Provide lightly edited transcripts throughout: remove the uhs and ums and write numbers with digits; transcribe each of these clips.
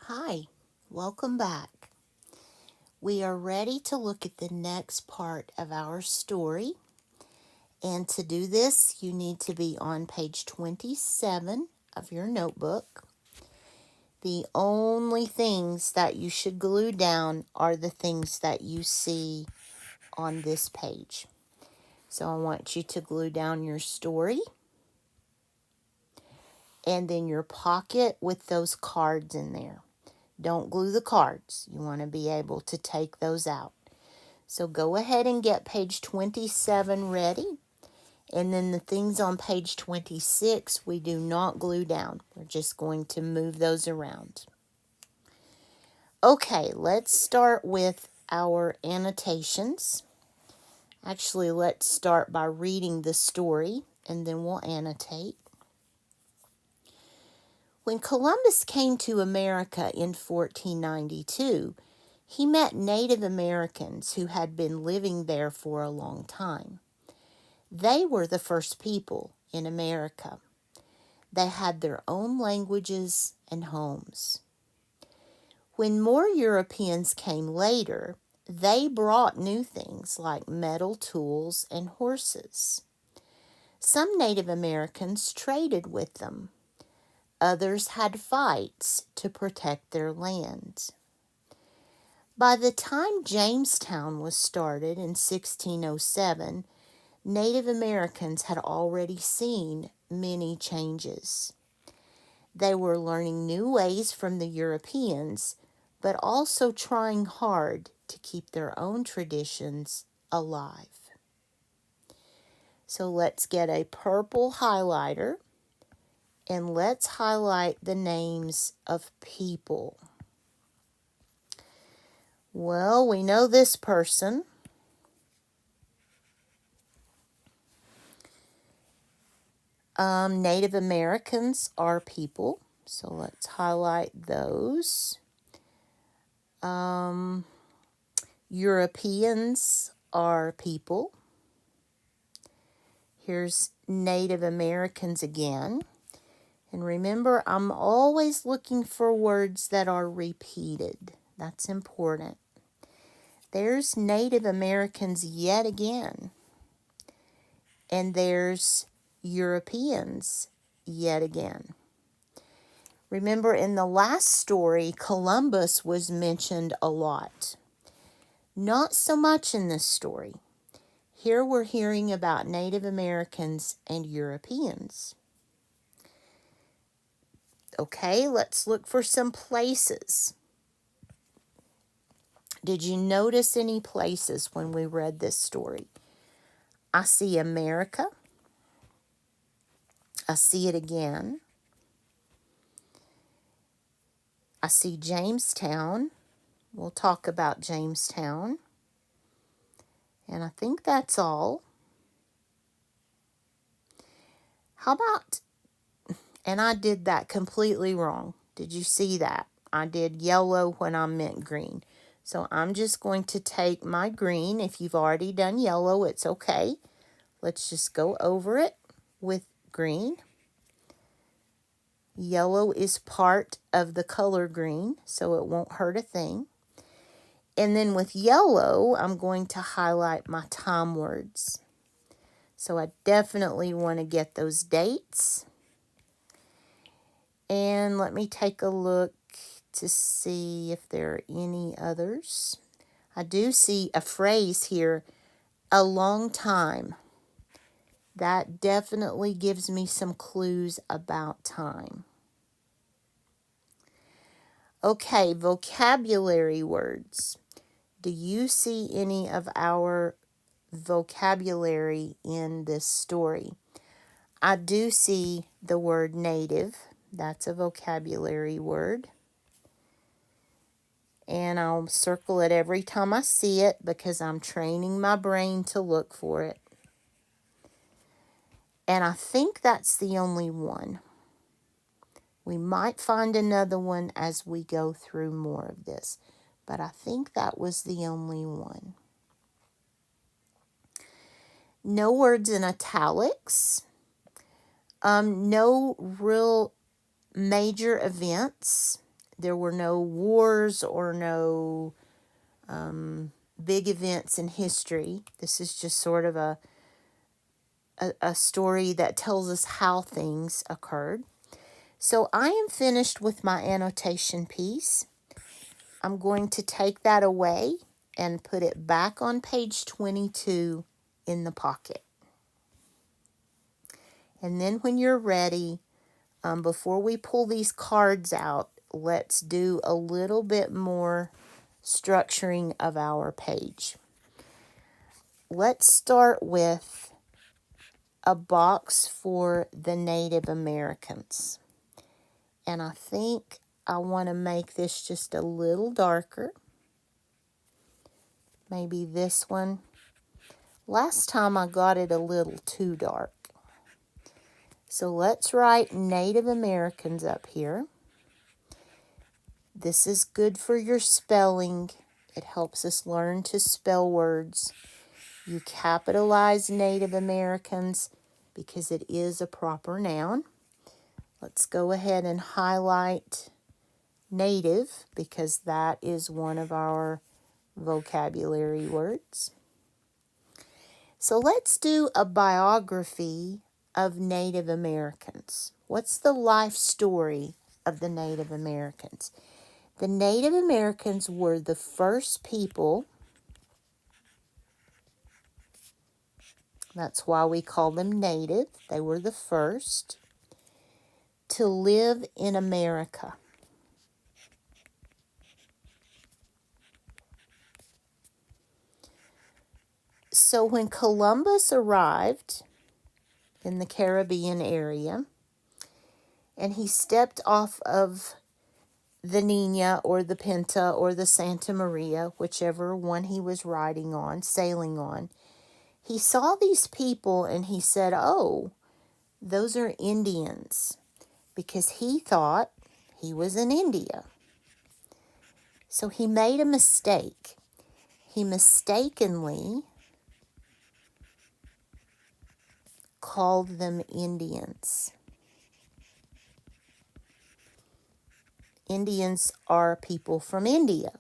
Hi, welcome back. We are ready to look at the next part of our story. And to do this, you need to be on page 27 of your notebook. The only things that you should glue down are the things that you see on this page. So I want you to glue down your story and then your pocket with those cards in there. Don't glue the cards. You want to be able to take those out. So go ahead and get page 27 ready. And then the things on page 26, we do not glue down. We're just going to move those around. Okay, let's start with our annotations. Actually, let's start by reading the story and then we'll annotate. When Columbus came to America in 1492, he met Native Americans who had been living there for a long time. They were the first people in America. They had their own languages and homes. When more Europeans came later, they brought new things like metal tools and horses. Some Native Americans traded with them. Others had fights to protect their land. By the time Jamestown was started in 1607, Native Americans had already seen many changes. They were learning new ways from the Europeans, but also trying hard to keep their own traditions alive. So let's get a purple highlighter and let's highlight the names of people. Well, we know this person. Native Americans are people, so let's highlight those. Europeans are people. Here's Native Americans again. And remember, I'm always looking for words that are repeated. That's important. There's Native Americans yet again. And there's Europeans yet again. Remember, in the last story, Columbus was mentioned a lot. Not so much in this story. Here we're hearing about Native Americans and Europeans. Okay, let's look for some places. Did you notice any places when we read this story? I see America. I see it again. I see Jamestown. We'll talk about Jamestown. And I think that's all. How about, and I did that completely wrong. Did you see that? I did yellow when I meant green. So I'm just going to take my green. If you've already done yellow, it's okay. Let's just go over it with green. Yellow is part of the color green, so it won't hurt a thing. And then with yellow, I'm going to highlight my time words. So I definitely want to get those dates. And let me take a look to see if there are any others. I do see a phrase here, a long time. That definitely gives me some clues about time. Okay, vocabulary words. Do you see any of our vocabulary in this story? I do see the word native. That's a vocabulary word. And I'll circle it every time I see it because I'm training my brain to look for it. And I think that's the only one. We might find another one as we go through more of this, but I think that was the only one. No words in italics. No real major events. There were no wars or no big events in history. This is just sort of a story that tells us how things occurred. So I am finished with my annotation piece. I'm going to take that away and put it back on page 22 in the pocket. And then when you're ready, before we pull these cards out, let's do a little bit more structuring of our page. Let's start with a box for the Native Americans. And I think I want to make this just a little darker. Maybe this one. Last time I got it a little too dark. So let's write Native Americans up here. This is good for your spelling. It helps us learn to spell words. You capitalize Native Americans because it is a proper noun. Let's go ahead and highlight Native because that is one of our vocabulary words. So let's do a biography of Native Americans. What's the life story of the Native Americans? The Native Americans were the first people, that's why we call them Native, they were the first to live in America. So when Columbus arrived in the Caribbean area, and he stepped off of the Nina or the Pinta or the Santa Maria, whichever one he was riding on, sailing on, he saw these people and he said, oh, those are Indians, because he thought he was in India. So he made a mistake. He mistakenly called them Indians. Indians are people from India.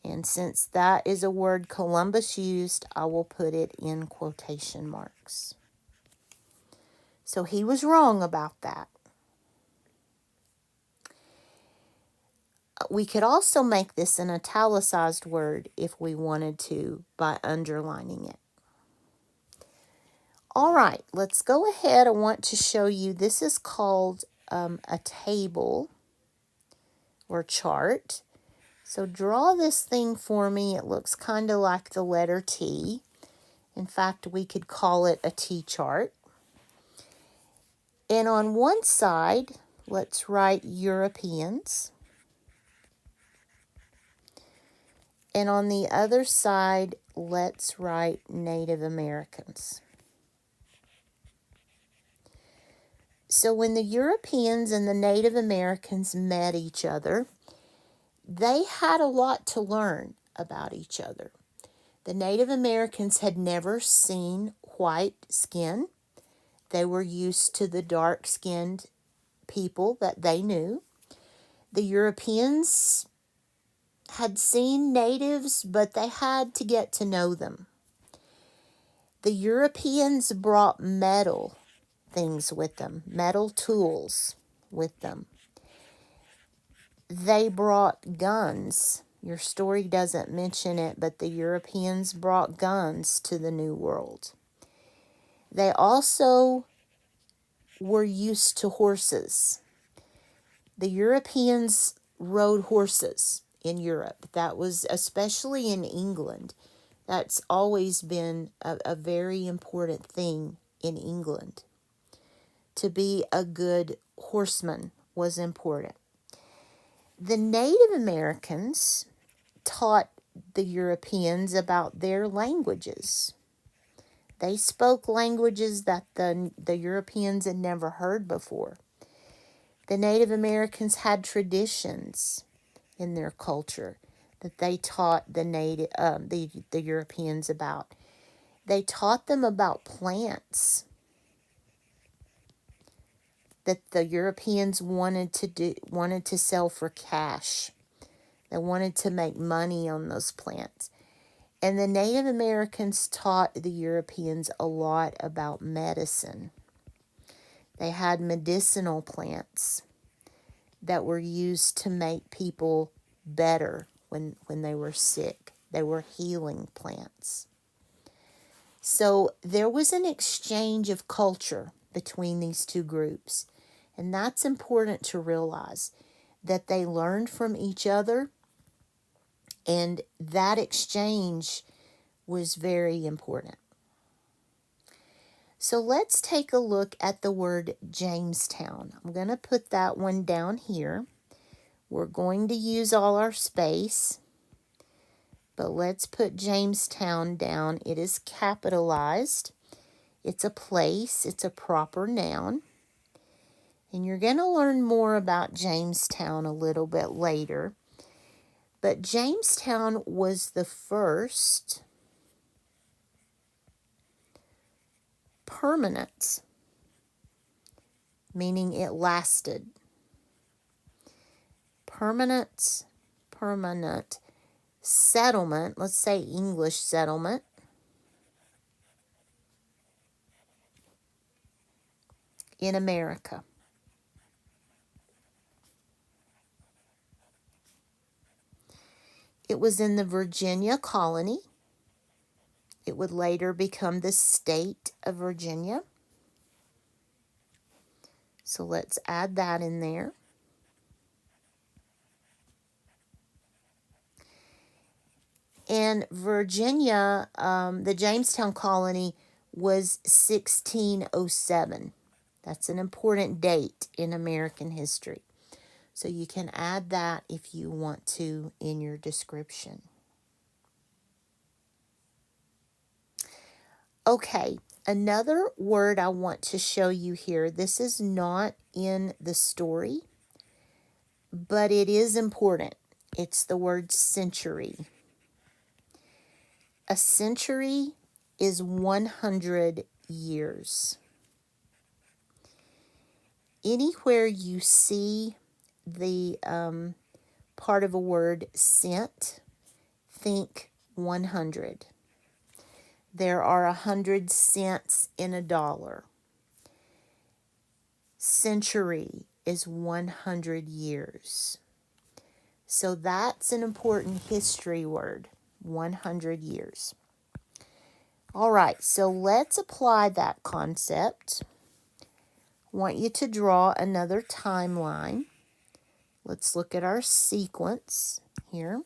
And since that is a word Columbus used, I will put it in quotation marks. So he was wrong about that. We could also make this an italicized word if we wanted to by underlining it. All right, let's go ahead. I want to show you, this is called a table or chart. So draw this thing for me. It looks kind of like the letter T. In fact, we could call it a T chart. And on one side, let's write Europeans. And on the other side, let's write Native Americans. So when the Europeans and the Native Americans met each other, they had a lot to learn about each other. The Native Americans had never seen white skin. They were used to the dark-skinned people that they knew. The Europeans had seen natives, but they had to get to know them. The Europeans brought metal things with them, metal tools with them. They brought guns. Your story doesn't mention it, but the Europeans brought guns to the New World. They also were used to horses. The Europeans rode horses in Europe. That was especially in England. That's always been a very important thing in England. To be a good horseman was important. The Native Americans taught the Europeans about their languages. They spoke languages that the Europeans had never heard before. The Native Americans had traditions in their culture that they taught the Europeans about. They taught them about plants. that the Europeans wanted to sell for cash. They wanted to make money on those plants. And the Native Americans taught the Europeans a lot about medicine. They had medicinal plants that were used to make people better when they were sick. They were healing plants. So there was an exchange of culture between these two groups. And that's important to realize, that they learned from each other, and that exchange was very important. So let's take a look at the word Jamestown. I'm going to put that one down here. We're going to use all our space, but let's put Jamestown down. It is capitalized. It's a place. It's a proper noun. And you're going to learn more about Jamestown a little bit later. But Jamestown was the first permanent, meaning it lasted. Permanent settlement, let's say English settlement, in America. It was in the Virginia colony. It would later become the state of Virginia. So let's add that in there. And Virginia, the Jamestown colony was 1607. That's an important date in American history. So you can add that if you want to in your description. Okay, another word I want to show you here. This is not in the story, but it is important. It's the word century. A century is 100 years. Anywhere you see the part of a word cent, think 100. There are 100 cents in a dollar. Century is 100 years. So that's an important history word, 100 years. All right, so let's apply that concept. I want you to draw another timeline. Let's look at our sequence here.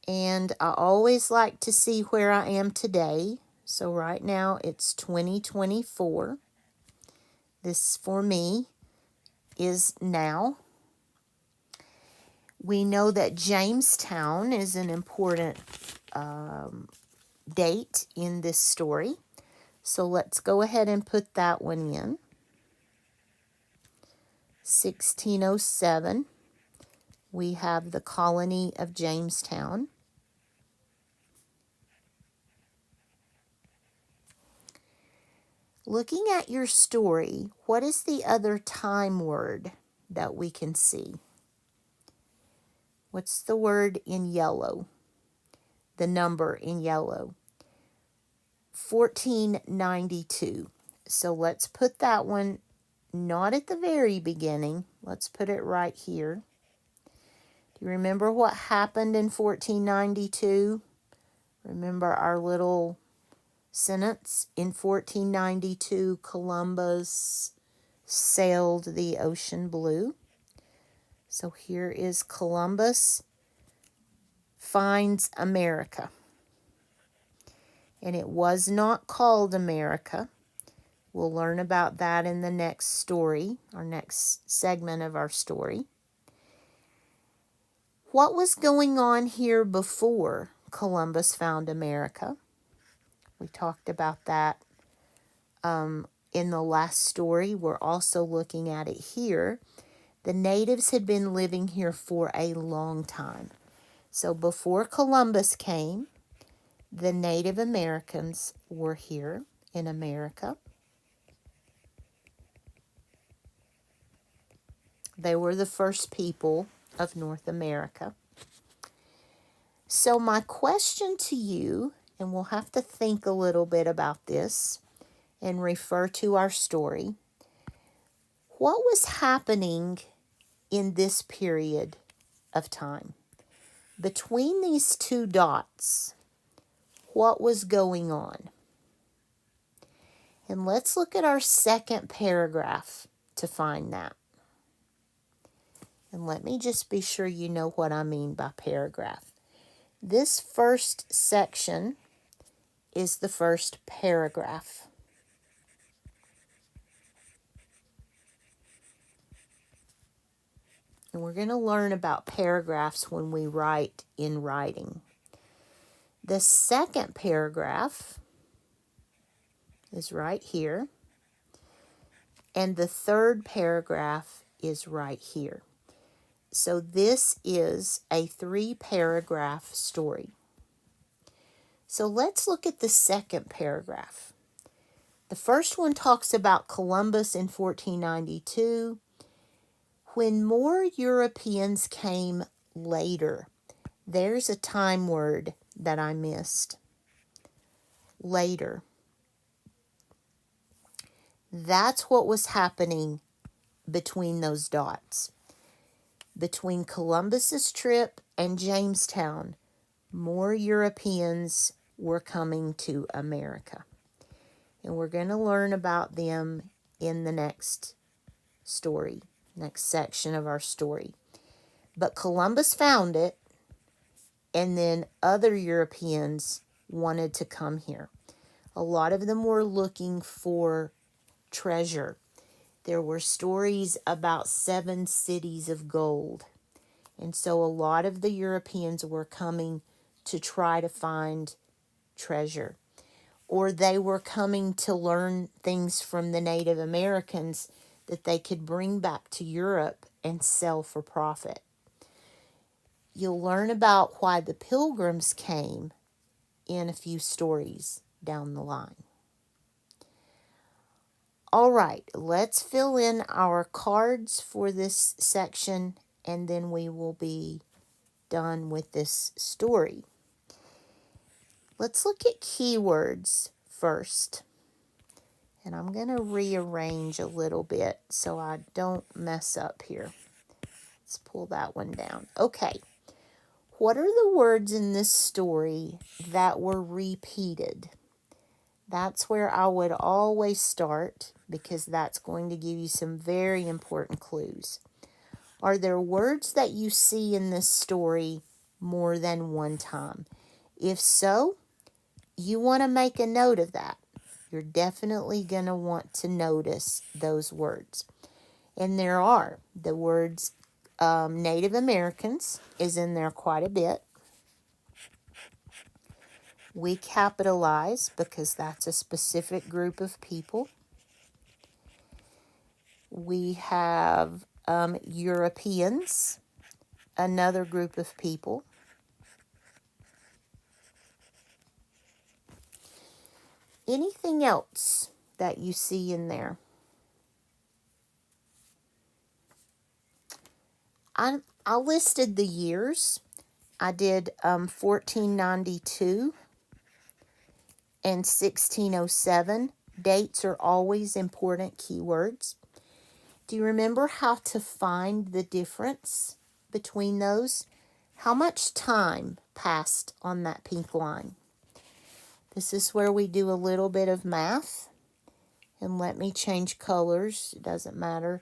And I always like to see where I am today. So right now it's 2024. This for me is now. We know that Jamestown is an important date in this story. So let's go ahead and put that one in. 1607. We have the colony of Jamestown. Looking at your story, what is the other time word that we can see? What's the word in yellow? The number in yellow. 1492. So let's put that one not at the very beginning. Let's put it right here. Do you remember what happened in 1492? Remember our little sentence? In 1492, Columbus sailed the ocean blue. So here is Columbus finds America. And it was not called America. We'll learn about that in the next story, our next segment of our story. What was going on here before Columbus found America? We talked about that in the last story. We're also looking at it here. The natives had been living here for a long time. So before Columbus came, the Native Americans were here in America. They were the first people of North America. So my question to you, and we'll have to think a little bit about this and refer to our story. What was happening in this period of time? Between these two dots, what was going on? And let's look at our second paragraph to find that. And let me just be sure you know what I mean by paragraph. This first section is the first paragraph. And we're going to learn about paragraphs when we write in writing. The second paragraph is right here. And the third paragraph is right here. So this is a 3-paragraph story. So let's look at the second paragraph. The first one talks about Columbus in 1492. When more Europeans came later, there's a time word that I missed. Later. That's what was happening between those dots. Between Columbus's trip and Jamestown, more Europeans were coming to America. And we're going to learn about them in the next story, next section of our story. But Columbus found it, and then other Europeans wanted to come here. A lot of them were looking for treasure. There were stories about 7 cities of gold. And so a lot of the Europeans were coming to try to find treasure. Or they were coming to learn things from the Native Americans that they could bring back to Europe and sell for profit. You'll learn about why the Pilgrims came in a few stories down the line. All right, let's fill in our cards for this section, and then we will be done with this story. Let's look at keywords first. And I'm going to rearrange a little bit so I don't mess up here. Let's pull that one down. Okay. What are the words in this story that were repeated? That's where I would always start, because that's going to give you some very important clues. Are there words that you see in this story more than one time? If so, you want to make a note of that. You're definitely going to want to notice those words. And there are. The words Native Americans is in there quite a bit. We capitalize because that's a specific group of people. We have Europeans, another group of people. Anything else that you see in there? I listed the years. I did 1492 and 1607. Dates are always important keywords. Do you remember how to find the difference between those? How much time passed on that pink line? This is where we do a little bit of math. And let me change colors. It doesn't matter.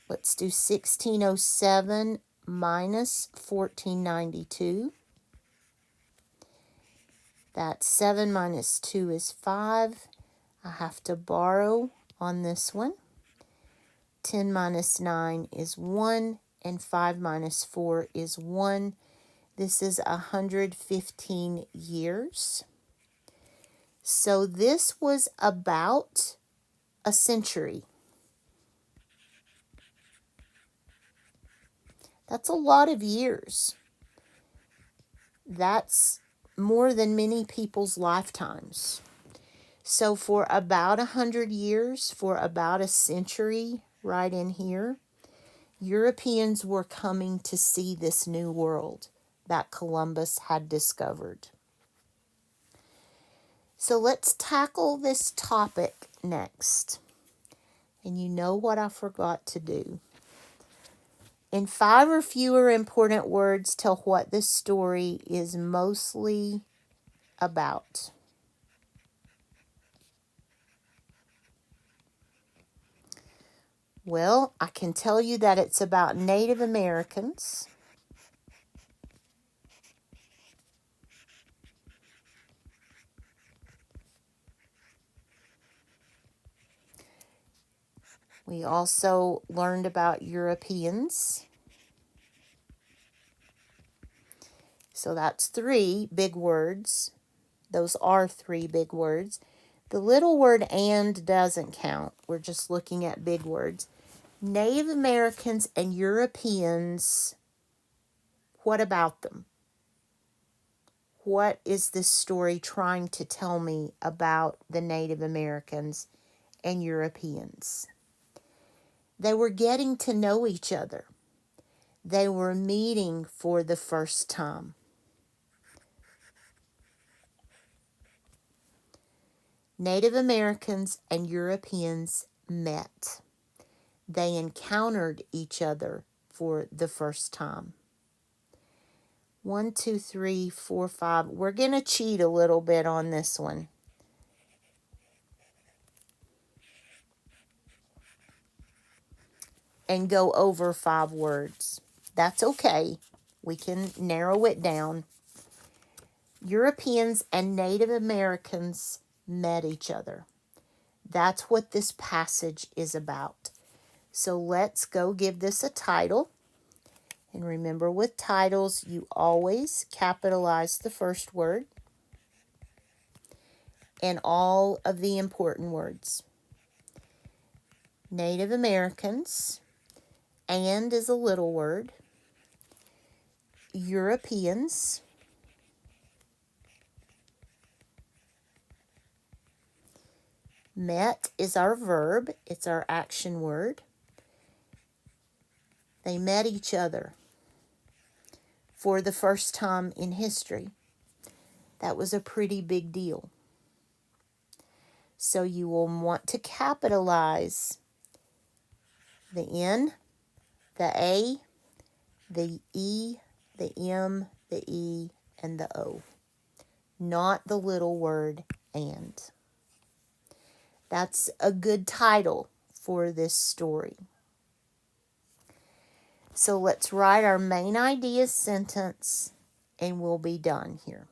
Let's do 1607 minus 1492. That's 7 minus 2 is 5. I have to borrow on this one. 10 minus 9 is 1, and 5 minus 4 is 1. This is 115 years. So this was about a century. That's a lot of years. That's more than many people's lifetimes. So for about 100 years, for about a century, right in here, Europeans were coming to see this new world that Columbus had discovered. So let's tackle this topic next. And you know what I forgot to do. In 5 or fewer important words, tell what this story is mostly about. Well, I can tell you that it's about Native Americans. We also learned about Europeans. So that's 3 big words. Those are 3 big words. The little word "and" doesn't count. We're just looking at big words. Native Americans and Europeans, what about them? What is this story trying to tell me about the Native Americans and Europeans? They were getting to know each other. They were meeting for the first time. Native Americans and Europeans met. They encountered each other for the first time. 1, 2, 3, 4, 5. We're going to cheat a little bit on this one. And go over 5 words. That's okay. We can narrow it down. Europeans and Native Americans met each other. That's what this passage is about. So let's go give this a title. And remember, with titles, you always capitalize the first word and all of the important words. Native Americans, and is a little word. Europeans, met is our verb. It's our action word. They met each other for the first time in history. That was a pretty big deal. So you will want to capitalize the N, the A, the E, the M, the E, and the O. Not the little word "and." That's a good title for this story. So let's write our main idea sentence and we'll be done here.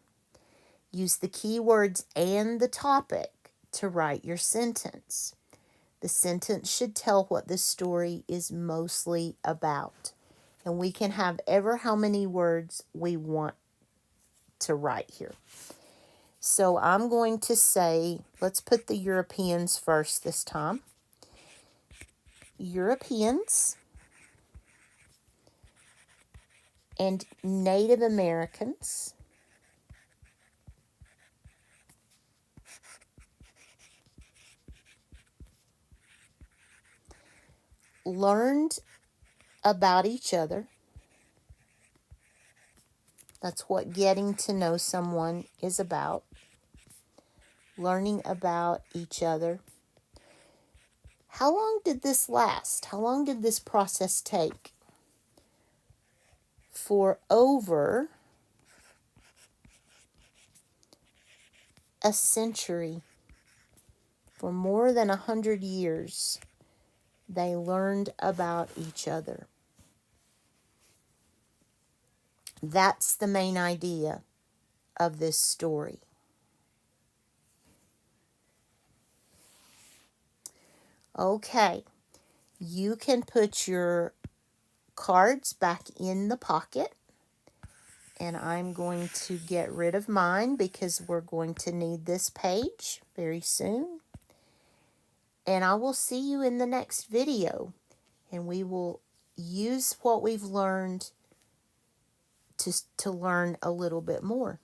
Use the keywords and the topic to write your sentence. The sentence should tell what the story is mostly about. And we can have ever how many words we want to write here. So I'm going to say, let's put the Europeans first this time. Europeans and Native Americans learned about each other. That's what getting to know someone is about. Learning about each other. How long did this last? How long did this process take? For over a century. For more than 100 years, they learned about each other. That's the main idea of this story. Okay, you can put your cards back in the pocket. And I'm going to get rid of mine because we're going to need this page very soon. And I will see you in the next video. And we will use what we've learned to learn a little bit more.